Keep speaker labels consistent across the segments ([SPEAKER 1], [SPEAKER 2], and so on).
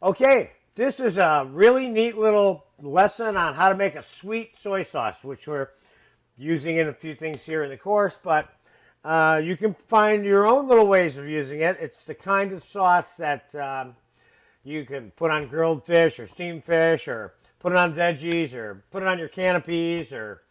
[SPEAKER 1] Okay, this is a really neat little lesson on how to make a sweet soy sauce, which we're using in a few things here in the course, but you can find your own little ways of using it. It's the kind of sauce that you can put on grilled fish or steamed fish, or put it on veggies, or put it on your canapes, or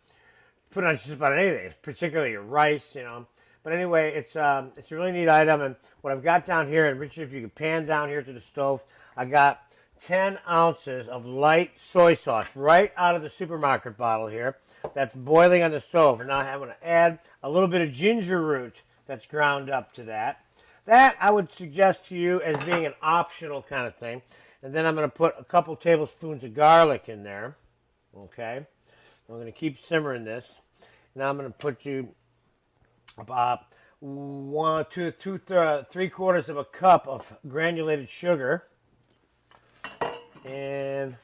[SPEAKER 1] put it on just about anything, particularly your rice, you know. But anyway, it's a really neat item, and what I've got down here, and Richard, if you could pan down here to the stove, I got 10 ounces of light soy sauce right out of the supermarket bottle here. That's boiling on the stove, and now I'm going to add a little bit of ginger root that's ground up to that. That I would suggest to you as being an optional kind of thing. And then I'm going to put a couple tablespoons of garlic in there. Okay, I'm going to keep simmering this. Now I'm going to put you about 3/4 of a cup of granulated sugar. And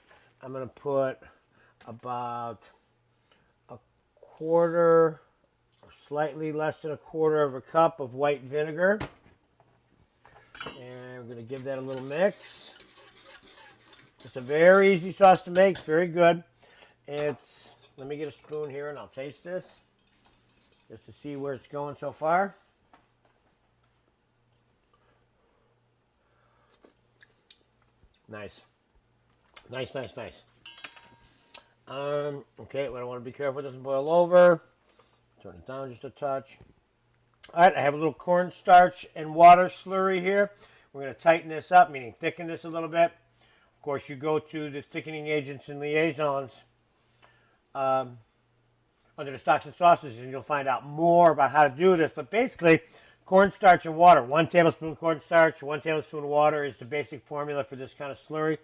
[SPEAKER 1] I'm going to put about a quarter, or slightly less than a quarter of a cup of white vinegar. And we're going to give that a little mix. It's a very easy sauce to make. It's very good. Let me get a spoon here and I'll taste this, just to see where it's going so far. Nice. Nice. Okay, what I want to be careful it doesn't boil over. Turn it down just a touch. All right, I have a little cornstarch and water slurry here. We're going to tighten this up, meaning thicken this a little bit. Of course, you go to the thickening agents and liaisons under the stocks and sauces, and you'll find out more about how to do this. But basically, cornstarch and water. 1 tablespoon cornstarch, 1 tablespoon water is the basic formula for this kind of slurry.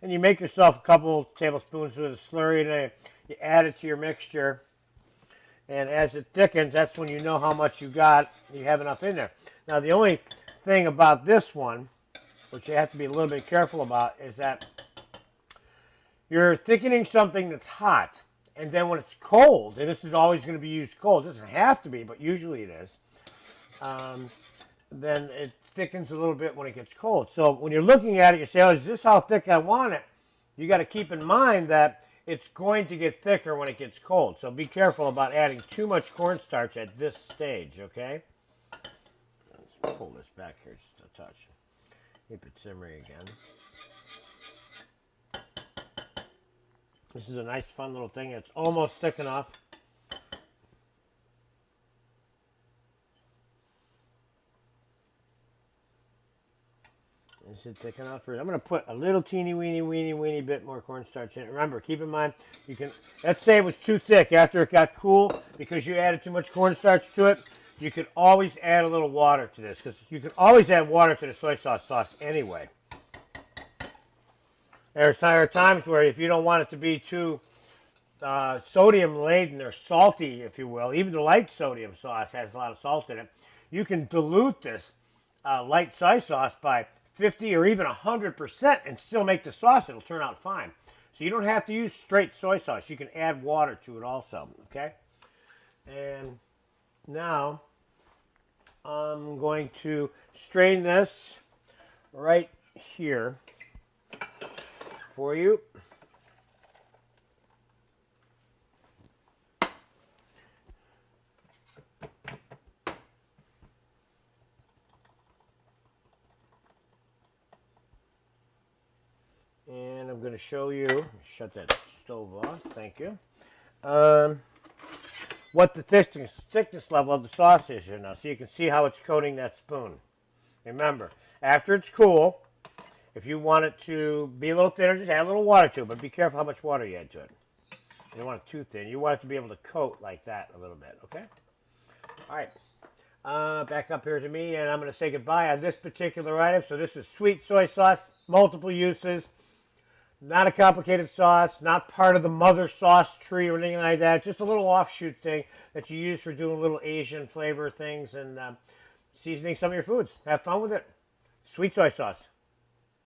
[SPEAKER 1] And you make yourself a couple tablespoons of the slurry, and you add it to your mixture. And as it thickens, that's when you know how much you got. You have enough in there. Now, the only thing about this one, which you have to be a little bit careful about, is that you're thickening something that's hot. And then when it's cold, and this is always going to be used cold. It doesn't have to be, but usually it is. Then it thickens a little bit when it gets cold. So when you're looking at it, you say, oh, is this how thick I want it? You got to keep in mind that it's going to get thicker when it gets cold. So be careful about adding too much cornstarch at this stage, okay? Let's pull this back here just a touch. Keep it simmering again. This is a nice, fun little thing. It's almost thick enough. Is it thick enough for it? I'm going to put a little teeny weeny bit more cornstarch in it. Remember, keep in mind, you can, let's say it was too thick after it got cool because you added too much cornstarch to it. You could always add a little water to this, because you can always add water to the soy sauce anyway. There are times where if you don't want it to be too sodium laden or salty, if you will, even the light sodium sauce has a lot of salt in it, you can dilute this light soy sauce by 50 or even 100% and still make the sauce. It'll turn out fine. So you don't have to use straight soy sauce. You can add water to it also, okay? And now I'm going to strain this right here for you. And I'm going to show you, shut that stove off, thank you, what the thickness level of the sauce is here now, so you can see how it's coating that spoon. Remember, after it's cool, if you want it to be a little thinner, just add a little water to it, but be careful how much water you add to it. You don't want it too thin. You want it to be able to coat like that a little bit, okay? All right, back up here to me, and I'm going to say goodbye on this particular item. So this is sweet soy sauce, multiple uses. Not a complicated sauce, not part of the mother sauce tree or anything like that. Just a little offshoot thing that you use for doing little Asian flavor things and seasoning some of your foods. Have fun with it. Sweet soy sauce.